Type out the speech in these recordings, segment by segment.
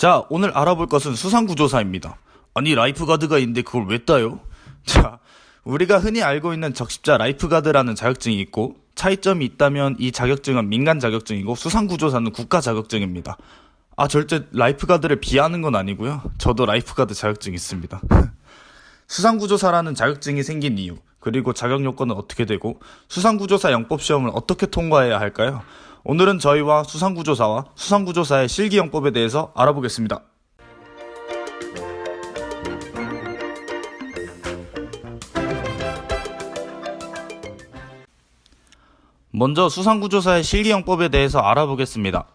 자, 오늘 알아볼 것은 수상구조사입니다. 아니, 라이프가드가 있는데 그걸 왜 따요? 자, 우리가 흔히 알고 있는 적십자 라이프가드라는 자격증이 있고, 차이점이 있다면 이 자격증은 민간 자격증이고 수상구조사는 국가 자격증입니다. 아, 절대 라이프가드를 비하하는 건 아니고요. 저도 라이프가드 자격증이 있습니다. 수상구조사라는 자격증이 생긴 이유, 그리고 자격 요건은 어떻게 되고 수상구조사 영법시험을 어떻게 통과해야 할까요? 오늘은 저희와 수상구조사와 수상구조사의 실기영법에 대해서 알아보겠습니다. 먼저 수상구조사의 실기영법에 대해서 알아보겠습니다.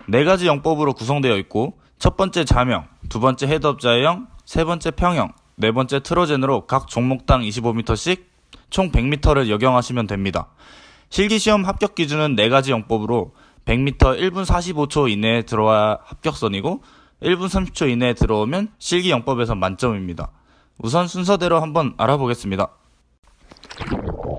4가지 영법으로 구성되어 있고, 첫 번째 자명, 두 번째 헤드업 자유형, 세 번째 평형, 네 번째 트로젠으로 각 종목당 25m씩 총 100m를 역용하시면 됩니다. 실기시험 합격 기준은 4가지 영법으로 100m 1분 45초 이내에 들어와야 합격선이고 1분 30초 이내에 들어오면 실기영법에서 만점입니다. 우선 순서대로 한번 알아보겠습니다.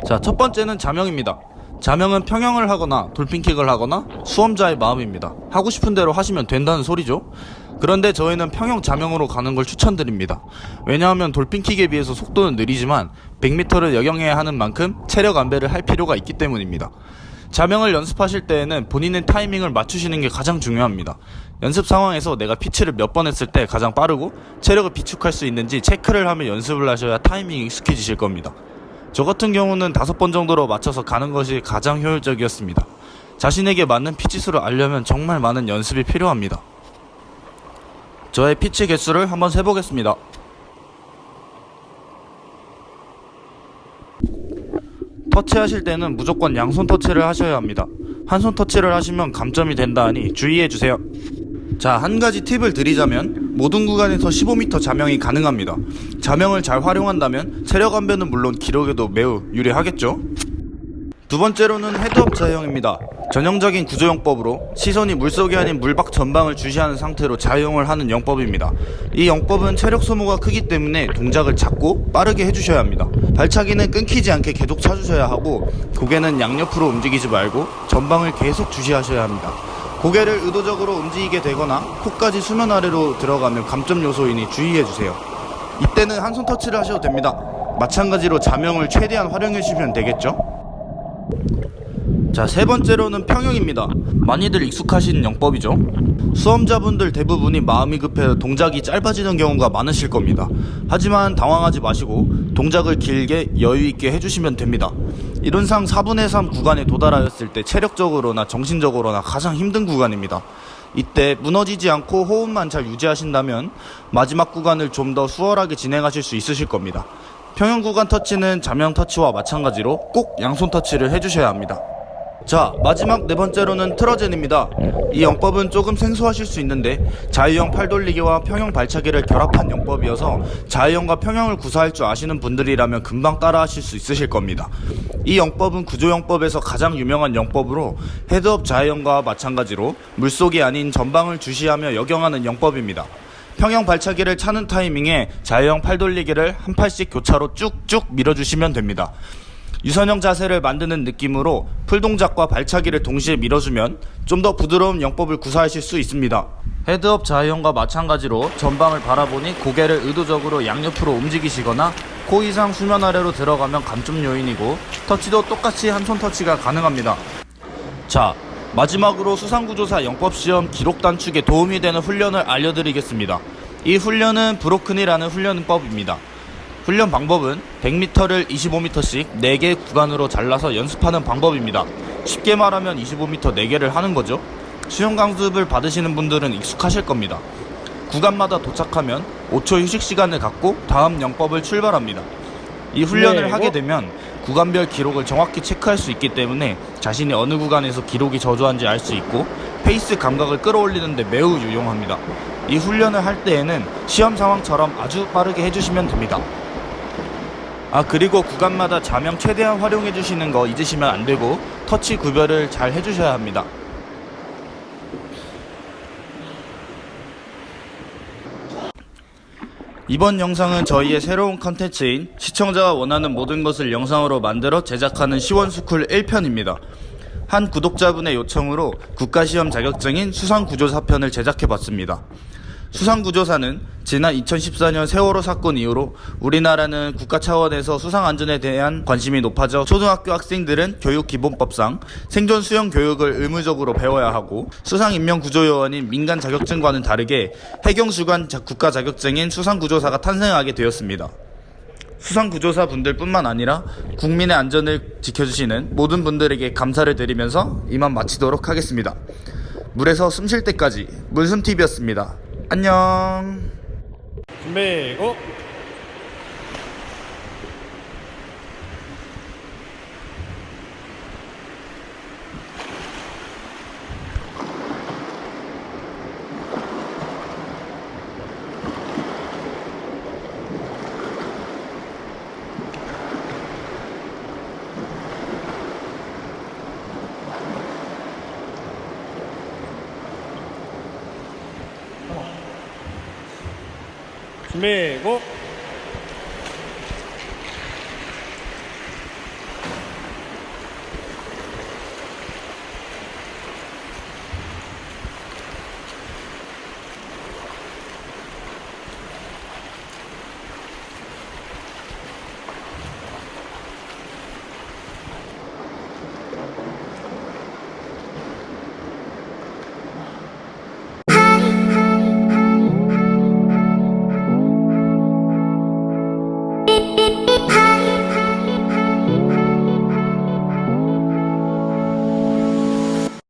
자, 첫 번째는 자명입니다. 자명은 평형을 하거나 돌핀킥을 하거나 수험자의 마음입니다. 하고 싶은 대로 하시면 된다는 소리죠. 그런데 저희는 평형 자명으로 가는 걸 추천드립니다. 왜냐하면 돌핀킥에 비해서 속도는 느리지만 100m를 역용해야 하는 만큼 체력 안배를 할 필요가 있기 때문입니다. 자명을 연습하실 때에는 본인의 타이밍을 맞추시는 게 가장 중요합니다. 연습 상황에서 내가 피치를 몇 번 했을 때 가장 빠르고 체력을 비축할 수 있는지 체크를 하며 연습을 하셔야 타이밍이 익숙해지실 겁니다. 저 같은 경우는 5번 정도로 맞춰서 가는 것이 가장 효율적이었습니다. 자신에게 맞는 피치 수를 알려면 정말 많은 연습이 필요합니다. 저의 피치 개수를 한번 세보겠습니다. 터치하실 때는 무조건 양손 터치를 하셔야 합니다. 한 손 터치를 하시면 감점이 된다 하니 주의해주세요. 자, 한 가지 팁을 드리자면 모든 구간에서 15m 자명이 가능합니다. 자명을 잘 활용한다면 체력 안배는 물론 기록에도 매우 유리하겠죠. 두 번째로는 헤드업 자유형입니다. 전형적인 구조영법으로 시선이 물속이 아닌 물밖 전방을 주시하는 상태로 자유형을 하는 영법입니다. 이 영법은 체력 소모가 크기 때문에 동작을 작고 빠르게 해주셔야 합니다. 발차기는 끊기지 않게 계속 차주셔야 하고, 고개는 양옆으로 움직이지 말고 전방을 계속 주시하셔야 합니다. 고개를 의도적으로 움직이게 되거나 코까지 수면 아래로 들어가면 감점 요소이니 주의해주세요. 이때는 한 손 터치를 하셔도 됩니다. 마찬가지로 자명을 최대한 활용해주시면 되겠죠. 자, 세 번째로는 평형입니다. 많이들 익숙하신 영법이죠. 수험자분들 대부분이 마음이 급해 동작이 짧아지는 경우가 많으실 겁니다. 하지만 당황하지 마시고 동작을 길게 여유있게 해주시면 됩니다. 이론상 4분의 3 구간에 도달하였을 때 체력적으로나 정신적으로나 가장 힘든 구간입니다. 이때 무너지지 않고 호흡만 잘 유지하신다면 마지막 구간을 좀 더 수월하게 진행하실 수 있으실 겁니다. 평형 구간 터치는 자명 터치와 마찬가지로 꼭 양손 터치를 해주셔야 합니다. 자, 마지막 4번째로는 트러젠입니다. 이 영법은 조금 생소하실 수 있는데 자유형 팔돌리기와 평형 발차기를 결합한 영법이어서 자유형과 평형을 구사할 줄 아시는 분들이라면 금방 따라 하실 수 있으실 겁니다. 이 영법은 구조영법에서 가장 유명한 영법으로 헤드업 자유형과 마찬가지로 물속이 아닌 전방을 주시하며 역용하는 영법입니다. 평형 발차기를 차는 타이밍에 자유형 팔돌리기를 한 팔씩 교차로 쭉쭉 밀어주시면 됩니다. 유선형 자세를 만드는 느낌으로 풀동작과 발차기를 동시에 밀어주면 좀 더 부드러운 영법을 구사하실 수 있습니다. 헤드업 자유형과 마찬가지로 전방을 바라보니 고개를 의도적으로 양옆으로 움직이시거나 코 이상 수면 아래로 들어가면 감점 요인이고, 터치도 똑같이 한 손 터치가 가능합니다. 자, 마지막으로 수상구조사 영법시험 기록 단축에 도움이 되는 훈련을 알려드리겠습니다. 이 훈련은 브로큰이라는 훈련법입니다. 훈련 방법은 100m를 25m씩 4개 구간으로 잘라서 연습하는 방법입니다. 쉽게 말하면 25m 4개를 하는 거죠. 수영 강습을 받으시는 분들은 익숙하실 겁니다. 구간마다 도착하면 5초 휴식 시간을 갖고 다음 영법을 출발합니다. 이 훈련을 하게 되면 구간별 기록을 정확히 체크할 수 있기 때문에 자신이 어느 구간에서 기록이 저조한지 알 수 있고 페이스 감각을 끌어올리는 데 매우 유용합니다. 이 훈련을 할 때에는 시험 상황처럼 아주 빠르게 해주시면 됩니다. 아, 그리고 구간마다 자명 최대한 활용해 주시는 거 잊으시면 안 되고 터치 구별을 잘 해주셔야 합니다. 이번 영상은 저희의 새로운 컨텐츠인 시청자가 원하는 모든 것을 영상으로 만들어 제작하는 시원스쿨 1편입니다. 한 구독자분의 요청으로 국가시험 자격증인 수상구조사 편을 제작해봤습니다. 수상구조사는 지난 2014년 세월호 사건 이후로 우리나라는 국가 차원에서 수상안전에 대한 관심이 높아져 초등학교 학생들은 교육기본법상 생존 수영 교육을 의무적으로 배워야 하고, 수상인명구조요원인 민간 자격증과는 다르게 해경수관 국가 자격증인 수상구조사가 탄생하게 되었습니다. 수상구조사 분들뿐만 아니라 국민의 안전을 지켜주시는 모든 분들에게 감사를 드리면서 이만 마치도록 하겠습니다. 물에서 숨 쉴 때까지 물숨TV였습니다. 안녕. 준비 고! 준비 고!